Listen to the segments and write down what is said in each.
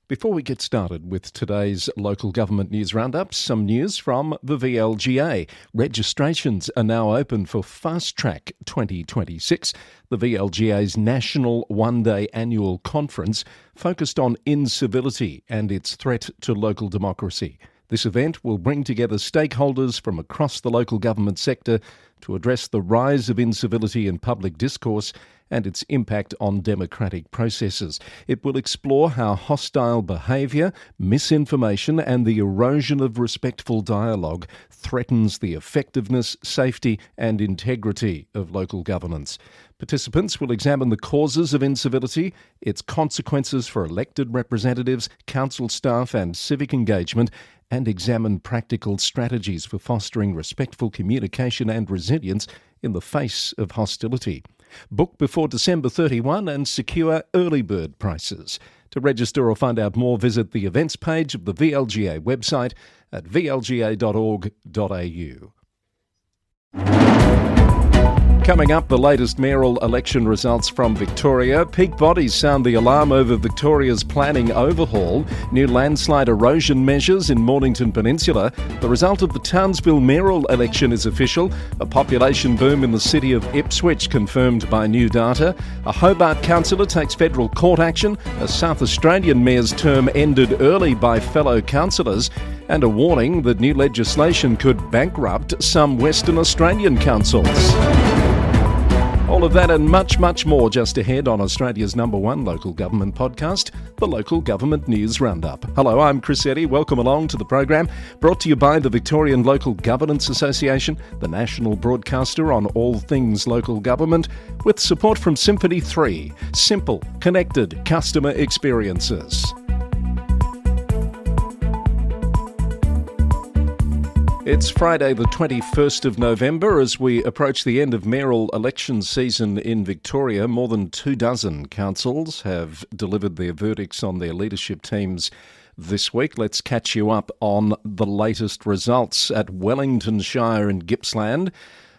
Before we get started with today's Local Government News Roundup, some news from the VLGA. Registrations are now open for Fast Track 2026, the VLGA's national one-day annual conference focused on incivility and its threat to local democracy. This event will bring together stakeholders from across the local government sector to address the rise of incivility in public discourse and its impact on democratic processes. It will explore how hostile behaviour, misinformation and the erosion of respectful dialogue threatens the effectiveness, safety and integrity of local governance. Participants will examine the causes of incivility, its consequences for elected representatives, council staff and civic engagement, and examine practical strategies for fostering respectful communication and resilience in the face of hostility. Book before December 31 and secure early bird prices. To register or find out more, visit the events page of the VLGA website at vlga.org.au. Coming up, the latest mayoral election results from Victoria. Peak bodies sound the alarm over Victoria's planning overhaul. New landslide erosion measures in Mornington Peninsula. The result of the Townsville mayoral election is official. A population boom in the City of Ipswich confirmed by new data. A Hobart councillor takes federal court action. A South Australian mayor's term ended early by fellow councillors. And a warning that new legislation could bankrupt some Western Australian councils. All of that and much, much more just ahead on Australia's #1 local government podcast, the Local Government News Roundup. Hello, I'm Chris Eddy. Welcome along to the program, brought to you by the Victorian Local Governance Association, the national broadcaster on all things local government, with support from Symphony 3, simple, connected customer experiences. It's Friday the 21st of November as we approach the end of mayoral election season in Victoria. More than 24 councils have delivered their verdicts on their leadership teams this week. Let's catch you up on the latest results. At Wellington Shire in Gippsland,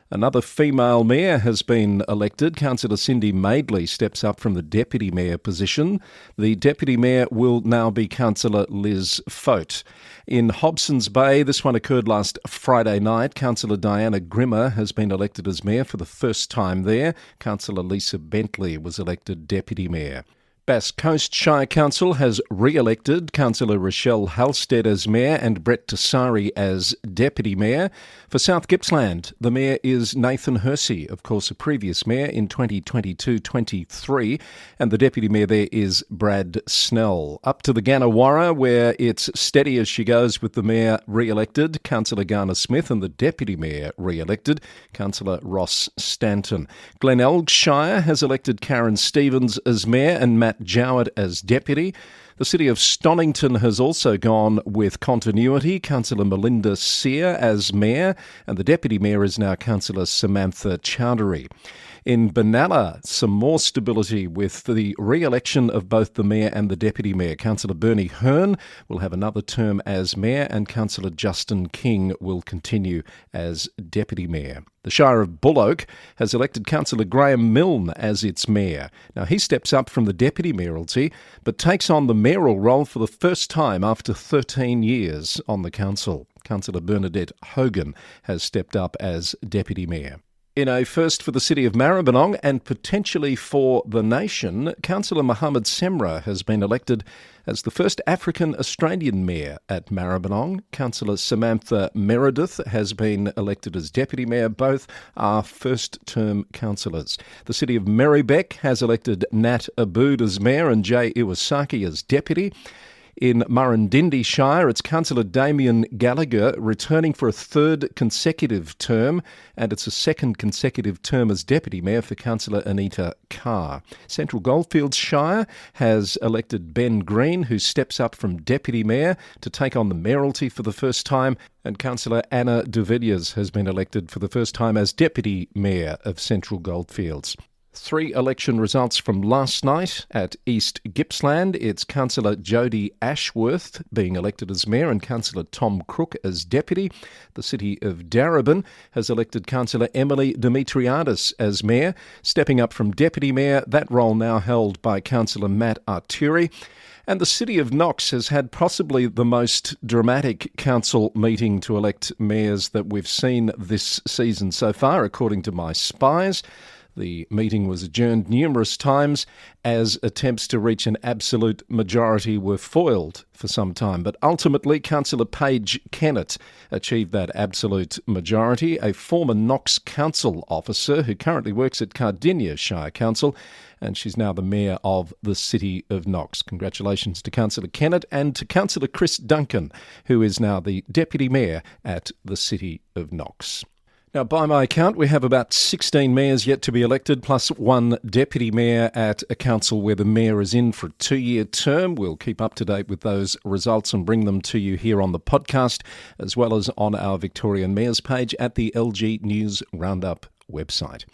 another female mayor has been elected. Councillor Cindy Madeley steps up from the deputy mayor position. The deputy mayor will now be Councillor Liz Fote. In Hobson's Bay, this one occurred last Friday night. Councillor Diana Grimmer has been elected as mayor for the first time there. Councillor Lisa Bentley was elected deputy mayor. Bass Coast Shire Council has re-elected Councillor Rochelle Halstead as Mayor and Brett Tessari as Deputy Mayor. For South Gippsland, the Mayor is Nathan Hersey, of course a previous Mayor in 2022-23, and the Deputy Mayor there is Brad Snell. Up to the Gannawarra, where it's steady as she goes with the Mayor re-elected, Councillor Garner Smith, and the Deputy Mayor re-elected, Councillor Ross Stanton. Glenelg Shire has elected Karen Stevens as Mayor and Matt Jowett as Deputy. The City of Stonnington has also gone with continuity. Councillor Melinda Sear as Mayor, and the Deputy Mayor is now Councillor Samantha Chowdhury. In Benalla, some more stability with the re-election of both the Mayor and the Deputy Mayor. Councillor Bernie Hearn will have another term as Mayor and Councillor Justin King will continue as Deputy Mayor. The Shire of Bullock has elected Councillor Graham Milne as its Mayor. Now, he steps up from the Deputy Mayoralty, but takes on the mayoral role for the first time after 13 years on the council. Councillor Bernadette Hogan has stepped up as Deputy Mayor. In a first for the City of Maribyrnong and potentially for the nation, Councillor Mohammed Semra has been elected as the first African-Australian Mayor at Maribyrnong. Councillor Samantha Meredith has been elected as Deputy Mayor. Both are first-term councillors. The City of Merribeck has elected Nat Abood as Mayor and Jay Iwasaki as Deputy. In Murrindindi Shire, it's Councillor Damien Gallagher returning for a third consecutive term, and it's a second consecutive term as Deputy Mayor for Councillor Anita Carr. Central Goldfields Shire has elected Ben Green, who steps up from Deputy Mayor to take on the mayoralty for the first time, and Councillor Anna de Villiers has been elected for the first time as Deputy Mayor of Central Goldfields. 3 election results from last night at East Gippsland. It's Councillor Jodie Ashworth being elected as Mayor and Councillor Tom Crook as Deputy. The City of Darebin has elected Councillor Emily Dimitriadis as Mayor, stepping up from Deputy Mayor, that role now held by Councillor Matt Arturi. And the City of Knox has had possibly the most dramatic council meeting to elect mayors that we've seen this season so far, according to my spies. The meeting was adjourned numerous times as attempts to reach an absolute majority were foiled for some time. But ultimately, Councillor Paige Kennett achieved that absolute majority, a former Knox council officer who currently works at Cardinia Shire Council, and she's now the mayor of the City of Knox. Congratulations to Councillor Kennett and to Councillor Chris Duncan, who is now the Deputy Mayor at the City of Knox. Now, by my account, we have about 16 mayors yet to be elected, plus one deputy mayor at a council where the mayor is in for a 2-year term. We'll keep up to date with those results and bring them to you here on the podcast, as well as on our Victorian Mayors page at the LG News Roundup website.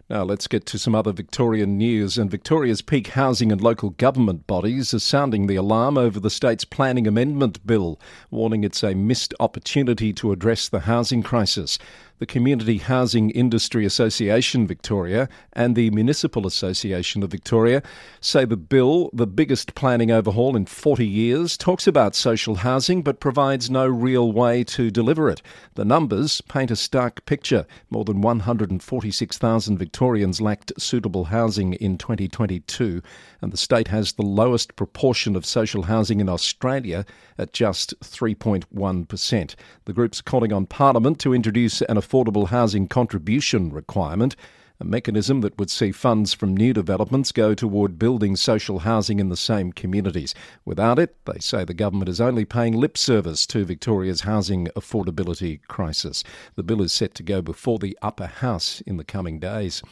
Now let's get to some other Victorian news, and Victoria's peak housing and local government bodies are sounding the alarm over the state's planning amendment bill, warning it's a missed opportunity to address the housing crisis. The Community Housing Industry Association Victoria and the Municipal Association of Victoria say the bill, the biggest planning overhaul in 40 years, talks about social housing but provides no real way to deliver it. The numbers paint a stark picture. More than 146,000 Victorians lacked suitable housing in 2022, and the state has the lowest proportion of social housing in Australia at just 3.1%. The group's calling on Parliament to introduce an affordable housing contribution requirement, a mechanism that would see funds from new developments go toward building social housing in the same communities. Without it, they say the government is only paying lip service to Victoria's housing affordability crisis. The bill is set to go before the upper house in the coming days.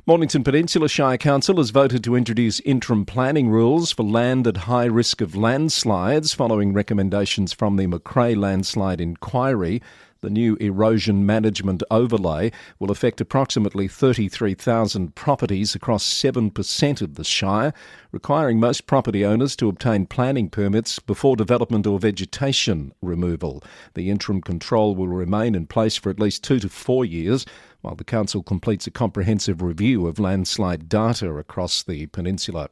Mornington Peninsula Shire Council has voted to introduce interim planning rules for land at high risk of landslides following recommendations from the Macrae landslide inquiry. The new erosion management overlay will affect approximately 33,000 properties across 7% of the Shire, requiring most property owners to obtain planning permits before development or vegetation removal. The interim control will remain in place for at least 2 to 4 years, while the council completes a comprehensive review of landslide data across the peninsula.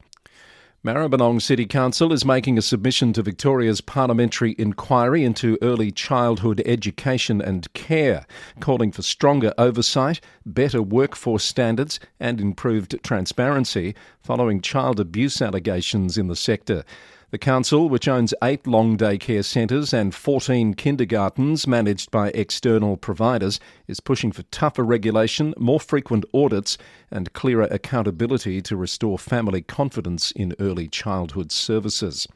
Maribyrnong City Council is making a submission to Victoria's parliamentary inquiry into early childhood education and care, calling for stronger oversight, better workforce standards and improved transparency following child abuse allegations in the sector. The council, which owns 8 long-day care centres and 14 kindergartens managed by external providers, is pushing for tougher regulation, more frequent audits and clearer accountability to restore family confidence in early childhood services.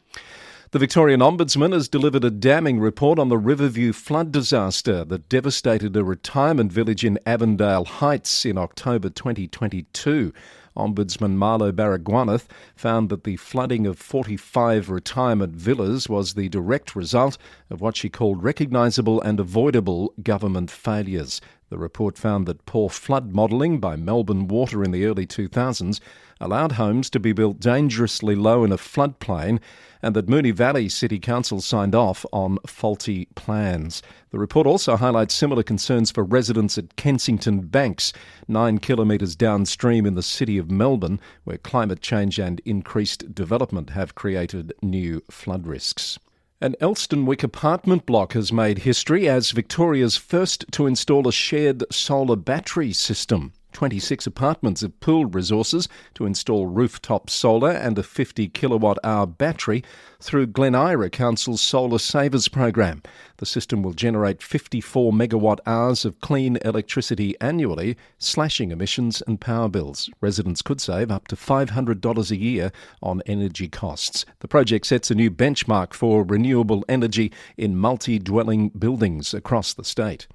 The Victorian Ombudsman has delivered a damning report on the Riverview flood disaster that devastated a retirement village in Avondale Heights in October 2022. Ombudsman Marlo Baragwanath found that the flooding of 45 retirement villas was the direct result of what she called recognisable and avoidable government failures. The report found that poor flood modelling by Melbourne Water in the early 2000s allowed homes to be built dangerously low in a floodplain, and that Moonee Valley City Council signed off on faulty plans. The report also highlights similar concerns for residents at Kensington Banks, 9 kilometres downstream in the city of Melbourne, where climate change and increased development have created new flood risks. An Elstonwick apartment block has made history as Victoria's first to install a shared solar battery system. 26 apartments have pooled resources to install rooftop solar and a 50 kilowatt-hour battery through Glen Ira Council's Solar Savers program. The system will generate 54 megawatt-hours of clean electricity annually, slashing emissions and power bills. Residents could save up to $500 a year on energy costs. The project sets a new benchmark for renewable energy in multi-dwelling buildings across the state.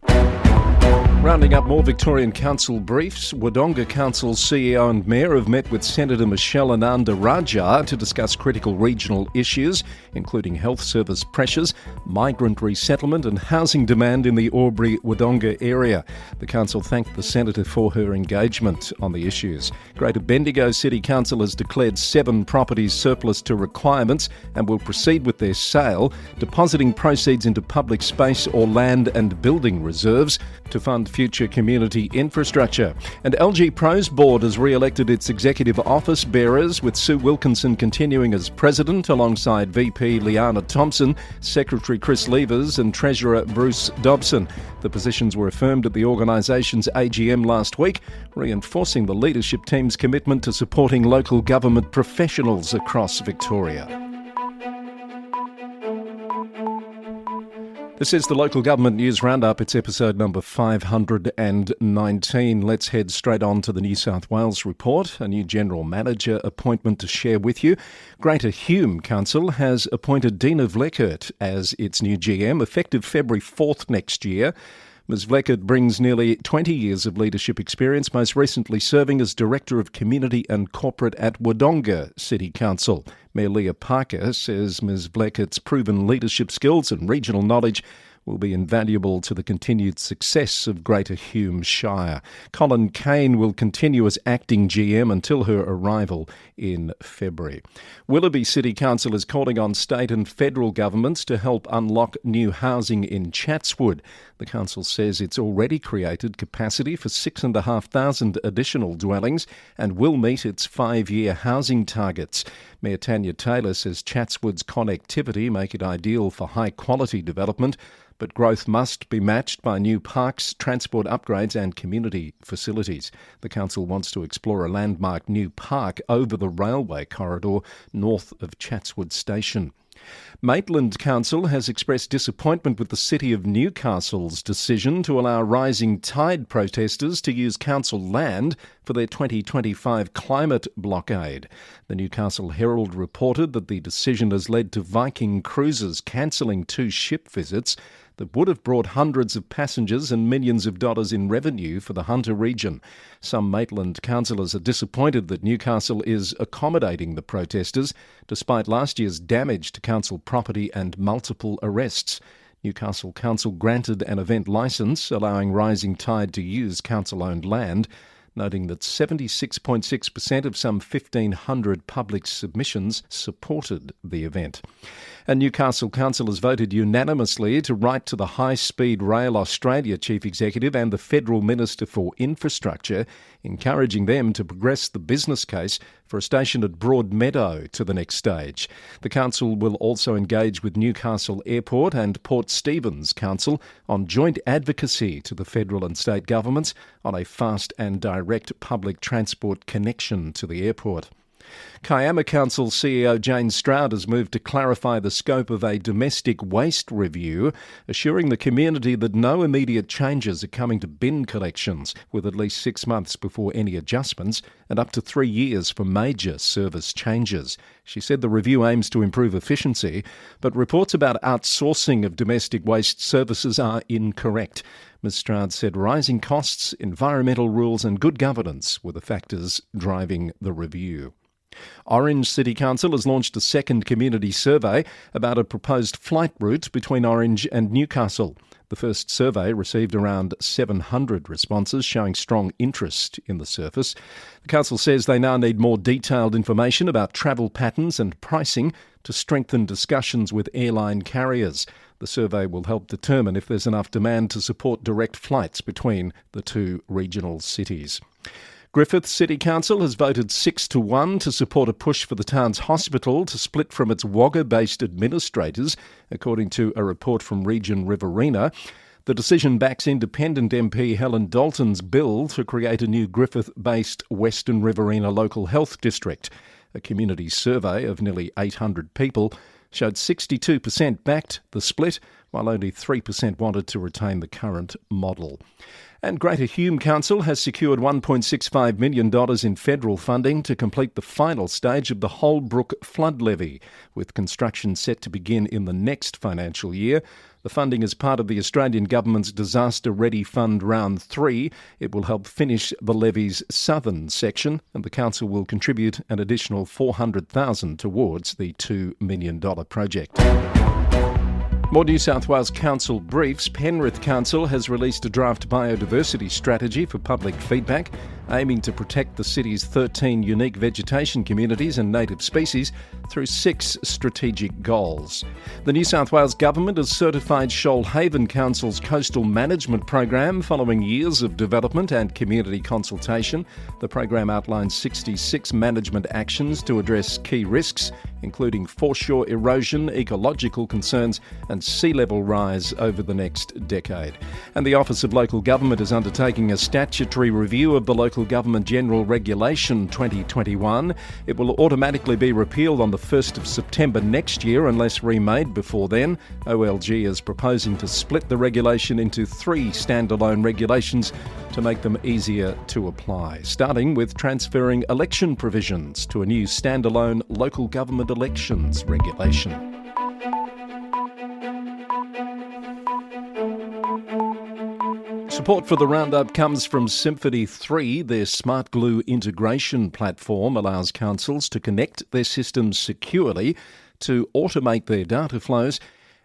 Rounding up more Victorian Council briefs, Wodonga Council's CEO and Mayor have met with Senator Michelle Ananda-Rajah to discuss critical regional issues, including health service pressures, migrant resettlement and housing demand in the Albury-Wodonga area. The council thanked the Senator for her engagement on the issues. Greater Bendigo City Council has declared 7 properties surplus to requirements and will proceed with their sale, depositing proceeds into public space or land and building reserves to fund future community infrastructure. And LG Pro's board has re-elected its executive office bearers, with Sue Wilkinson continuing as president alongside VP Liana Thompson, Secretary Chris Levers and Treasurer Bruce Dobson. The positions were affirmed at the organisation's AGM last week, reinforcing the leadership team's commitment to supporting local government professionals across Victoria. This is the Local Government News Roundup. It's episode number 519. Let's head straight on to the New South Wales report. A new General Manager appointment to share with you. Greater Hume Council has appointed Dina Vleckert as its new GM, effective February 4th next year. Ms Vleckert brings nearly 20 years of leadership experience, most recently serving as Director of Community and Corporate at Wodonga City Council. Mayor Leah Parker says Ms Vleckert's proven leadership skills and regional knowledge will be invaluable to the continued success of Greater Hume Shire. Colin Kane will continue as acting GM until her arrival in February. Willoughby City Council is calling on state and federal governments to help unlock new housing in Chatswood. The council says it's already created capacity for 6,500 additional dwellings and will meet its 5-year housing targets. Mayor Tanya Taylor says Chatswood's connectivity make it ideal for high-quality development, but growth must be matched by new parks, transport upgrades and community facilities. The council wants to explore a landmark new park over the railway corridor north of Chatswood Station. Maitland Council has expressed disappointment with the City of Newcastle's decision to allow rising tide protesters to use council land for their 2025 climate blockade. The Newcastle Herald reported that the decision has led to Viking Cruises cancelling 2 ship visits that would have brought hundreds of passengers and millions of dollars in revenue for the Hunter region. Some Maitland councillors are disappointed that Newcastle is accommodating the protesters, despite last year's damage to council property and multiple arrests. Newcastle Council granted an event licence allowing Rising Tide to use council-owned land, noting that 76.6% of some 1,500 public submissions supported the event. And Newcastle Council has voted unanimously to write to the High Speed Rail Australia Chief Executive and the Federal Minister for Infrastructure, encouraging them to progress the business case for a station at Broadmeadow to the next stage. The council will also engage with Newcastle Airport and Port Stephens Council on joint advocacy to the federal and state governments on a fast and direct public transport connection to the airport. Kiama Council CEO Jane Stroud has moved to clarify the scope of a domestic waste review, assuring the community that no immediate changes are coming to bin collections, with at least 6 months before any adjustments and up to 3 years for major service changes. She said the review aims to improve efficiency, but reports about outsourcing of domestic waste services are incorrect. Ms Stroud said rising costs, environmental rules and good governance were the factors driving the review. Orange City Council has launched a second community survey about a proposed flight route between Orange and Newcastle. The first survey received around 700 responses showing strong interest in the service. The council says they now need more detailed information about travel patterns and pricing to strengthen discussions with airline carriers. The survey will help determine if there's enough demand to support direct flights between the 2 regional cities. Griffith City Council has voted 6-1 to support a push for the town's hospital to split from its Wagga-based administrators, according to a report from Region Riverina. The decision backs independent MP Helen Dalton's bill to create a new Griffith-based Western Riverina local health district. A community survey of nearly 800 people showed 62% backed the split, while only 3% wanted to retain the current model. And Greater Hume Council has secured $1.65 million in federal funding to complete the final stage of the Holbrook flood levy, with construction set to begin in the next financial year. The funding is part of the Australian Government's Disaster Ready Fund Round 3. It will help finish the levee's southern section, and the council will contribute an additional $400,000 towards the $2 million project. More New South Wales Council briefs. Penrith Council has released a draft biodiversity strategy for public feedback. aiming to protect the city's 13 unique vegetation communities and native species through 6 strategic goals. The New South Wales Government has certified Shoalhaven Council's coastal management program following years of development and community consultation. The program outlines 66 management actions to address key risks, including foreshore erosion, ecological concerns and sea level rise over the next decade. And the Office of Local Government is undertaking a statutory review of the Local Government General Regulation 2021. It will automatically be repealed on the 1st of September next year unless remade before then. OLG is proposing to split the regulation into 3 standalone regulations to make them easier to apply, starting with transferring election provisions to a new standalone local government elections regulation. Support for the roundup comes from Symphony 3. Their smart glue integration platform allows councils to connect their systems securely, to automate their data flows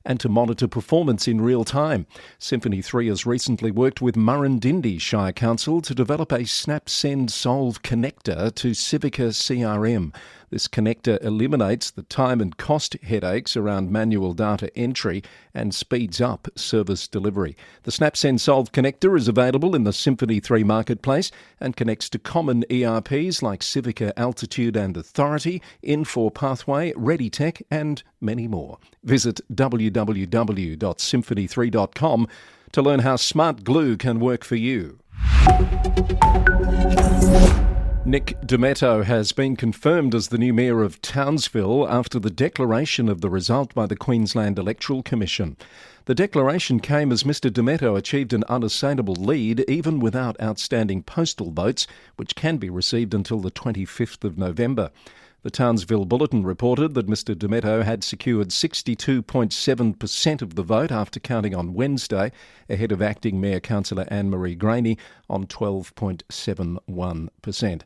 and to monitor performance in real time. Symphony 3 has recently worked with Murrindindi Shire Council to develop a Snap Send Solve connector to Civica CRM. This connector eliminates the time and cost headaches around manual data entry and speeds up service delivery. The Snap Send Solve connector is available in the Symphony 3 marketplace and connects to common ERPs like Civica Altitude and Authority, Infor Pathway, ReadyTech and many more. Visit www.symphony3.com to learn how smart glue can work for you. Nick Demetto has been confirmed as the new Mayor of Townsville after the declaration of the result by the Queensland Electoral Commission. The declaration came as Mr Demetto achieved an unassailable lead even without outstanding postal votes, which can be received until the 25th of November. The Townsville Bulletin reported that Mr Demetto had secured 62.7% of the vote after counting on Wednesday, ahead of acting Mayor Councillor Anne-Marie Graney on 12.71%.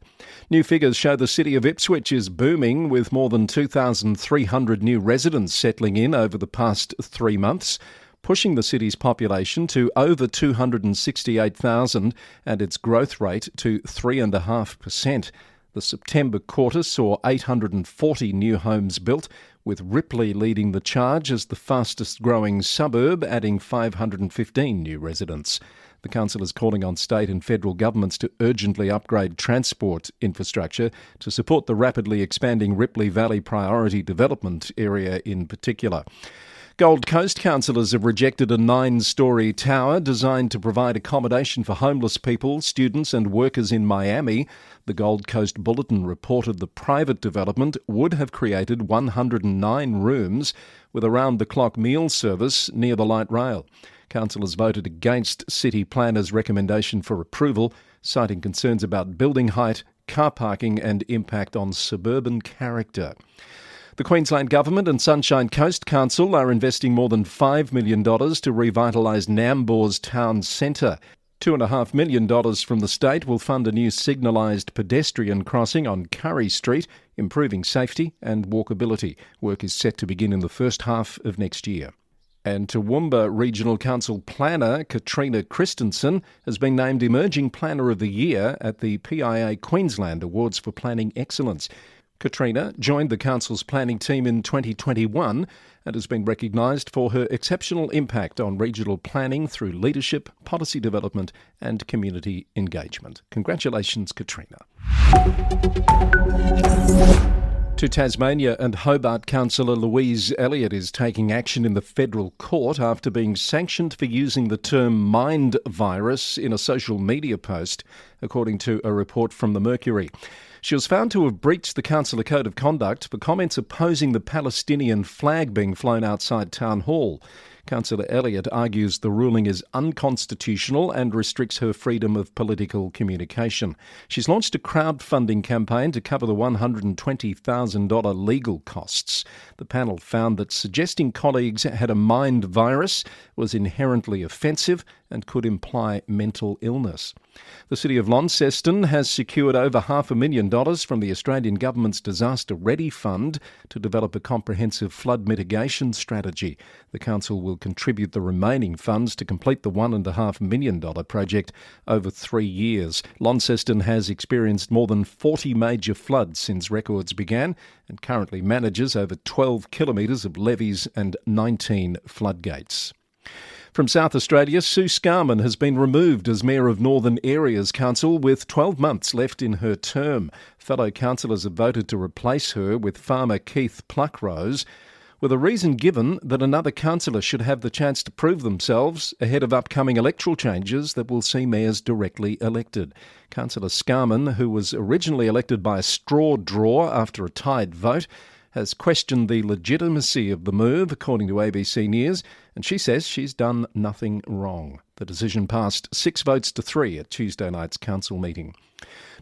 New figures show the City of Ipswich is booming, with more than 2,300 new residents settling in over the past 3 months, pushing the city's population to over 268,000 and its growth rate to 3.5%. The September quarter saw 840 new homes built, with Ripley leading the charge as the fastest growing suburb, adding 515 new residents. The council is calling on state and federal governments to urgently upgrade transport infrastructure to support the rapidly expanding Ripley Valley Priority Development Area in particular. Gold Coast councillors have rejected a 9-storey tower designed to provide accommodation for homeless people, students and workers in Miami. The Gold Coast Bulletin reported the private development would have created 109 rooms with around-the-clock meal service near the light rail. Councillors voted against city planners' recommendation for approval, citing concerns about building height, car parking and impact on suburban character. The Queensland Government and Sunshine Coast Council are investing more than $5 million to revitalise Nambour's town centre. $2.5 million from the state will fund a new signalised pedestrian crossing on Curry Street, improving safety and walkability. Work is set to begin in the first half of next year. And Toowoomba Regional Council planner Katrina Christensen has been named Emerging Planner of the Year at the PIA Queensland Awards for Planning Excellence. Katrina joined the council's planning team in 2021 and has been recognised for her exceptional impact on regional planning through leadership, policy development and community engagement. Congratulations, Katrina. To Tasmania, and Hobart councillor Louise Elliott is taking action in the federal court after being sanctioned for using the term mind virus in a social media post, according to a report from the Mercury. She was found to have breached the councillor code of conduct for comments opposing the Palestinian flag being flown outside Town Hall. Councillor Elliott argues the ruling is unconstitutional and restricts her freedom of political communication. She's launched a crowdfunding campaign to cover the $120,000 legal costs. The panel found that suggesting colleagues had a mind virus was inherently offensive and could imply mental illness. The City of Launceston has secured over $500,000 from the Australian Government's Disaster Ready Fund to develop a comprehensive flood mitigation strategy. The council will will contribute the remaining funds to complete the $1.5 million project over 3 years. Launceston has experienced more than 40 major floods since records began and currently manages over 12 kilometres of levees and 19 floodgates. From South Australia, Sue Scarman has been removed as Mayor of Northern Areas Council with 12 months left in her term. Fellow councillors have voted to replace her with farmer Keith Pluckrose, with a reason given that another councillor should have the chance to prove themselves ahead of upcoming electoral changes that will see mayors directly elected. Councillor Scarman, who was originally elected by a straw draw after a tied vote, has questioned the legitimacy of the move, according to ABC News, and she says she's done nothing wrong. The decision passed 6 votes to 3 at Tuesday night's council meeting.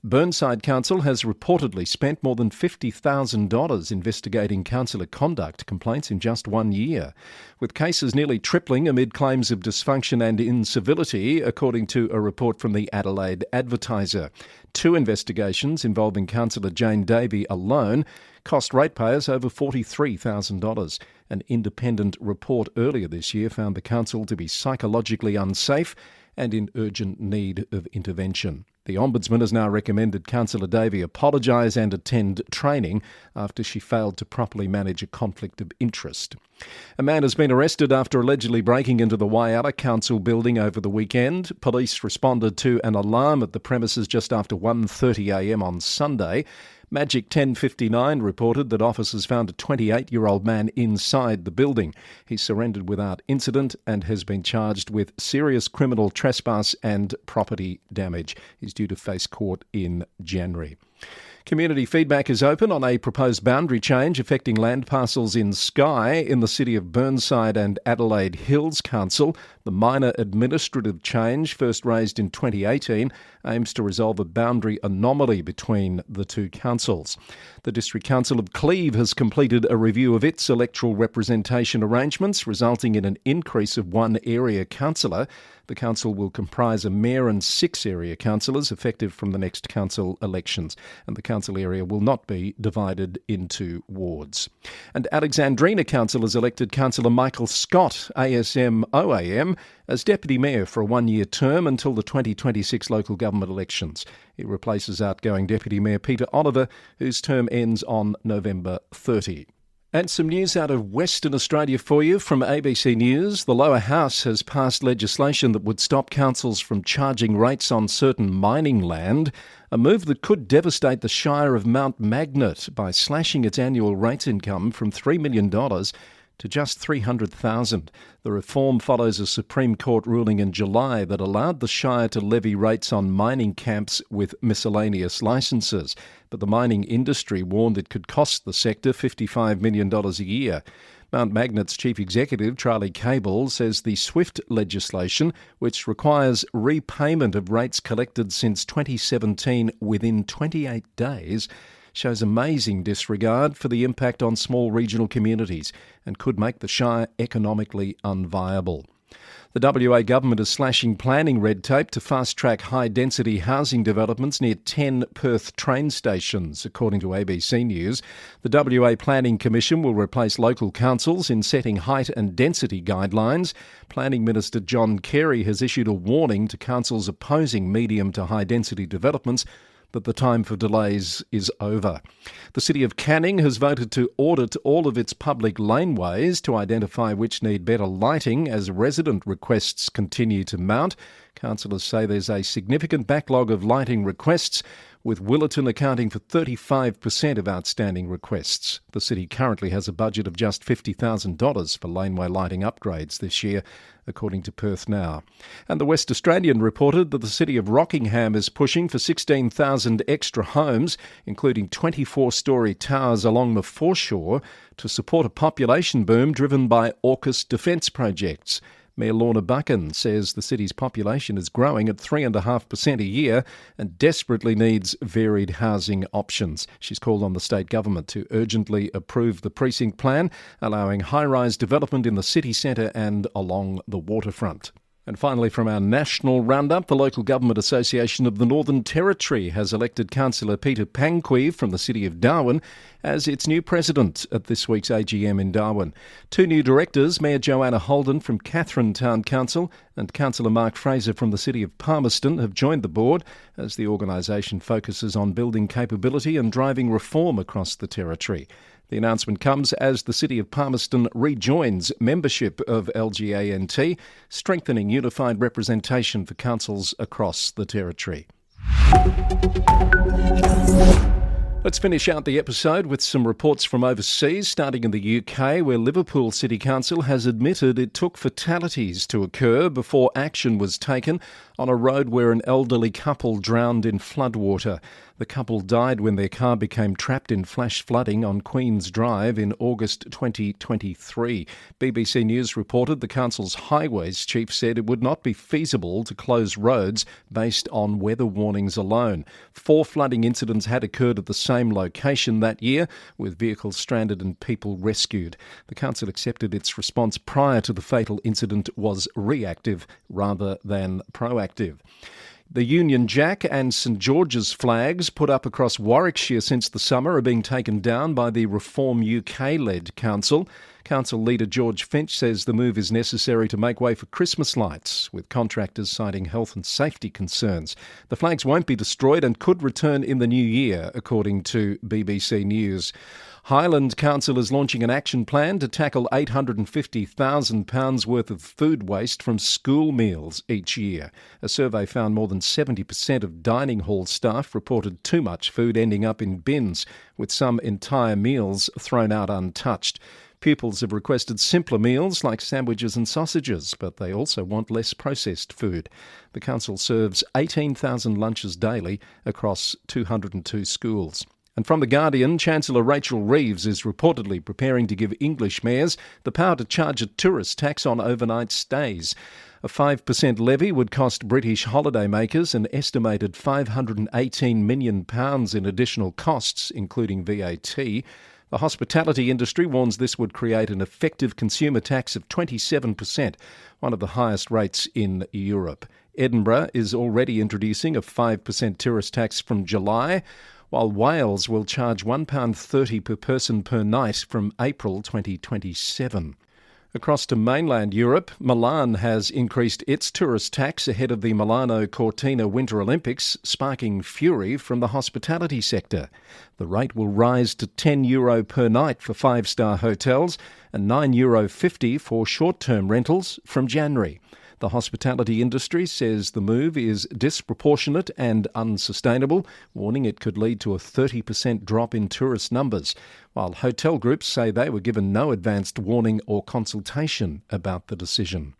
Burnside Council has reportedly spent more than $50,000 investigating councillor conduct complaints in just 1 year, with cases nearly tripling amid claims of dysfunction and incivility, according to a report from the Adelaide Advertiser. 2 investigations involving councillor Jane Davey alone cost ratepayers over $43,000. An independent report earlier this year found the council to be psychologically unsafe and in urgent need of intervention. The Ombudsman has now recommended Councillor Davey apologise and attend training after she failed to properly manage a conflict of interest. A man has been arrested after allegedly breaking into the Whyalla Council building over the weekend. Police responded to an alarm at the premises just after 1:30am on Sunday. Magic 1059 reported that officers found a 28-year-old man inside the building. He surrendered without incident and has been charged with serious criminal trespass and property damage. He's due to face court in January. Community feedback is open on a proposed boundary change affecting land parcels in Skye in the City of Burnside and Adelaide Hills Council. The minor administrative change, first raised in 2018, aims to resolve a boundary anomaly between the two councils. The District Council of Cleve has completed a review of its electoral representation arrangements, resulting in an increase of 1 area councillor. The council will comprise a mayor and 6 area councillors effective from the next council elections, and the council area will not be divided into wards. And Alexandrina Council has elected Councillor Michael Scott, ASM-OAM, as Deputy Mayor for a 1-year term until the 2026 local government elections. He replaces outgoing Deputy Mayor Peter Oliver, whose term ends on November 30. And some news out of Western Australia for you from ABC News. The Lower House has passed legislation that would stop councils from charging rates on certain mining land, a move that could devastate the Shire of Mount Magnet by slashing its annual rates income from $3 million to just $300,000. The reform follows a Supreme Court ruling in July that allowed the Shire to levy rates on mining camps with miscellaneous licences, but the mining industry warned it could cost the sector $55 million a year. Mount Magnet's chief executive, Charlie Cable, says the SWIFT legislation, which requires repayment of rates collected since 2017 within 28 days, shows amazing disregard for the impact on small regional communities and could make the Shire economically unviable. The WA government is slashing planning red tape to fast-track high-density housing developments near 10 Perth train stations, according to ABC News. The WA Planning Commission will replace local councils in setting height and density guidelines. Planning Minister John Carey has issued a warning to councils opposing medium to high-density developments that the time for delays is over. The City of Canning has voted to audit all of its public laneways to identify which need better lighting as resident requests continue to mount. Councillors say there's a significant backlog of lighting requests, with Willerton accounting for 35% of outstanding requests. The city currently has a budget of just $50,000 for laneway lighting upgrades this year, according to Perth Now. And the West Australian reported that the city of Rockingham is pushing for 16,000 extra homes, including 24-storey towers along the foreshore, to support a population boom driven by AUKUS defence projects. Mayor Lorna Buchan says the city's population is growing at 3.5% a year and desperately needs varied housing options. She's called on the state government to urgently approve the precinct plan, allowing high-rise development in the city centre and along the waterfront. And finally, from our national roundup, the Local Government Association of the Northern Territory has elected Councillor Peter Panqui from the City of Darwin as its new president at this week's AGM in Darwin. Two new directors, Mayor Joanna Holden from Katherine Town Council and Councillor Mark Fraser from the City of Palmerston, have joined the board as the organisation focuses on building capability and driving reform across the territory. The announcement comes as the City of Palmerston rejoins membership of LGANT, strengthening unified representation for councils across the territory. Let's finish out the episode with some reports from overseas, starting in the UK, where Liverpool City Council has admitted it took fatalities to occur before action was taken on a road where an elderly couple drowned in floodwater. The couple died when their car became trapped in flash flooding on Queen's Drive in August 2023. BBC News reported the council's highways chief said it would not be feasible to close roads based on weather warnings alone. 4 flooding incidents had occurred at the same location that year, with vehicles stranded and people rescued. The council accepted its response prior to the fatal incident was reactive rather than proactive. The Union Jack and St George's flags put up across Warwickshire since the summer are being taken down by the Reform UK-led council. Council leader George Finch says the move is necessary to make way for Christmas lights, with contractors citing health and safety concerns. The flags won't be destroyed and could return in the new year, according to BBC News. Highland Council is launching an action plan to tackle £850,000 worth of food waste from school meals each year. A survey found more than 70% of dining hall staff reported too much food ending up in bins, with some entire meals thrown out untouched. Pupils have requested simpler meals like sandwiches and sausages, but they also want less processed food. The council serves 18,000 lunches daily across 202 schools. And from The Guardian, Chancellor Rachel Reeves is reportedly preparing to give English mayors the power to charge a tourist tax on overnight stays. A 5% levy would cost British holidaymakers an estimated £518 million in additional costs, including VAT. The hospitality industry warns this would create an effective consumer tax of 27%, one of the highest rates in Europe. Edinburgh is already introducing a 5% tourist tax from July, while Wales will charge £1.30 per person per night from April 2027. Across to mainland Europe, Milan has increased its tourist tax ahead of the Milano Cortina Winter Olympics, sparking fury from the hospitality sector. The rate will rise to €10 per night for 5-star hotels and €9.50 for short-term rentals from January. The hospitality industry says the move is disproportionate and unsustainable, warning it could lead to a 30% drop in tourist numbers, while hotel groups say they were given no advanced warning or consultation about the decision.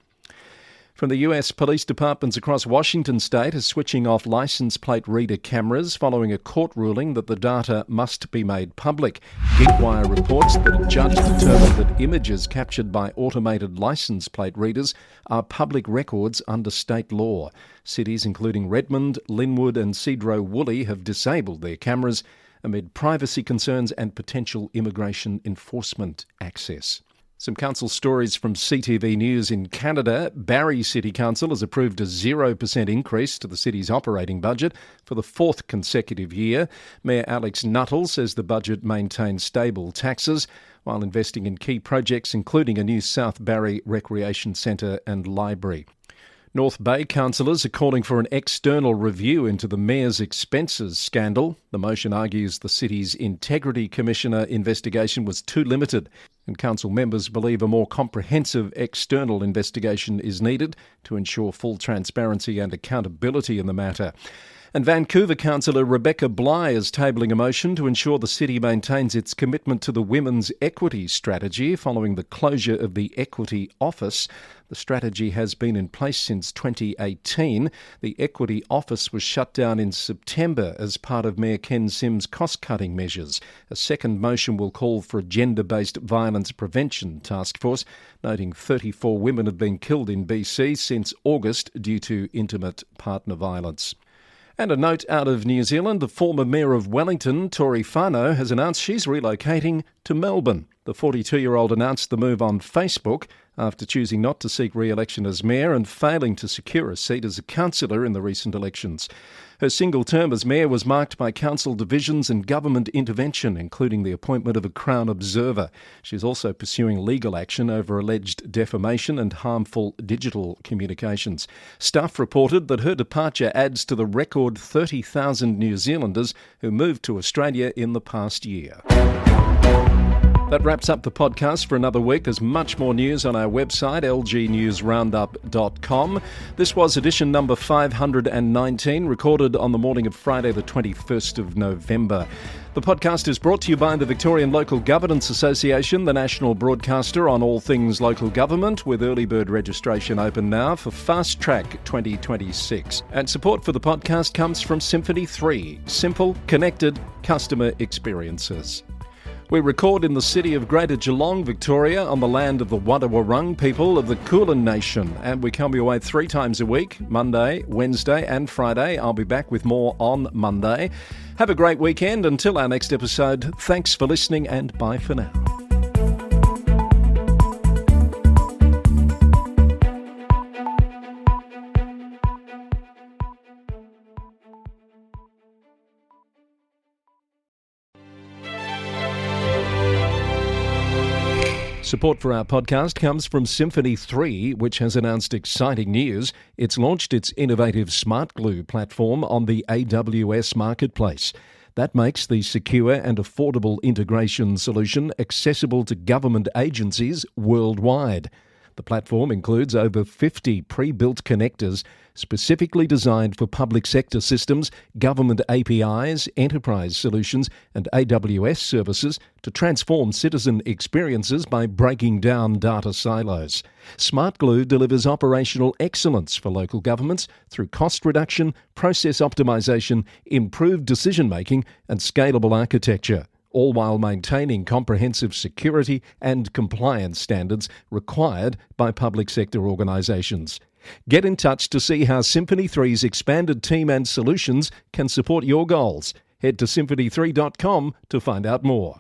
From the US, police departments across Washington state are switching off license plate reader cameras following a court ruling that the data must be made public. GigWire reports that a judge determined that images captured by automated license plate readers are public records under state law. Cities including Redmond, Linwood and Cedro-Woolley have disabled their cameras amid privacy concerns and potential immigration enforcement access. Some council stories from CTV News in Canada. Barrie City Council has approved a 0% increase to the city's operating budget for the 4th consecutive year. Mayor Alex Nuttall says the budget maintains stable taxes while investing in key projects including a new South Barrie Recreation Centre and library. North Bay councillors are calling for an external review into the mayor's expenses scandal. The motion argues the city's Integrity Commissioner investigation was too limited, and council members believe a more comprehensive external investigation is needed to ensure full transparency and accountability in the matter. And Vancouver councillor Rebecca Bligh is tabling a motion to ensure the city maintains its commitment to the Women's Equity Strategy following the closure of the Equity Office. The strategy has been in place since 2018. The Equity Office was shut down in September as part of Mayor Ken Sim's cost-cutting measures. A second motion will call for a gender-based violence prevention task force, noting 34 women have been killed in BC since August due to intimate partner violence. And a note out of New Zealand, the former Mayor of Wellington, Tori Whanau, has announced she's relocating to Melbourne. The 42-year-old announced the move on Facebook after choosing not to seek re-election as mayor and failing to secure a seat as a councillor in the recent elections. Her single term as mayor was marked by council divisions and government intervention, including the appointment of a Crown Observer. She's also pursuing legal action over alleged defamation and harmful digital communications. Stuff reported that her departure adds to the record 30,000 New Zealanders who moved to Australia in the past year. That wraps up the podcast for another week. There's much more news on our website, lgnewsroundup.com. This was edition number 519, recorded on the morning of Friday, the 21st of November. The podcast is brought to you by the Victorian Local Governance Association, the national broadcaster on all things local government, with early bird registration open now for Fast Track 2026. And support for the podcast comes from Symphony 3, simple, connected customer experiences. We record in the city of Greater Geelong, Victoria, on the land of the Wadawurrung people of the Kulin Nation, and we come your way 3 times a week, Monday, Wednesday and Friday. I'll be back with more on Monday. Have a great weekend. Until our next episode, thanks for listening and bye for now. Support for our podcast comes from Symphony 3, which has announced exciting news. It's launched its innovative Smart Glue platform on the AWS marketplace. That makes the secure and affordable integration solution accessible to government agencies worldwide. The platform includes over 50 pre-built connectors specifically designed for public sector systems, government APIs, enterprise solutions and AWS services to transform citizen experiences by breaking down data silos. Smart Glue delivers operational excellence for local governments through cost reduction, process optimization, improved decision-making and scalable architecture, all while maintaining comprehensive security and compliance standards required by public sector organisations. Get in touch to see how Symphony 3's expanded team and solutions can support your goals. Head to symphony3.com to find out more.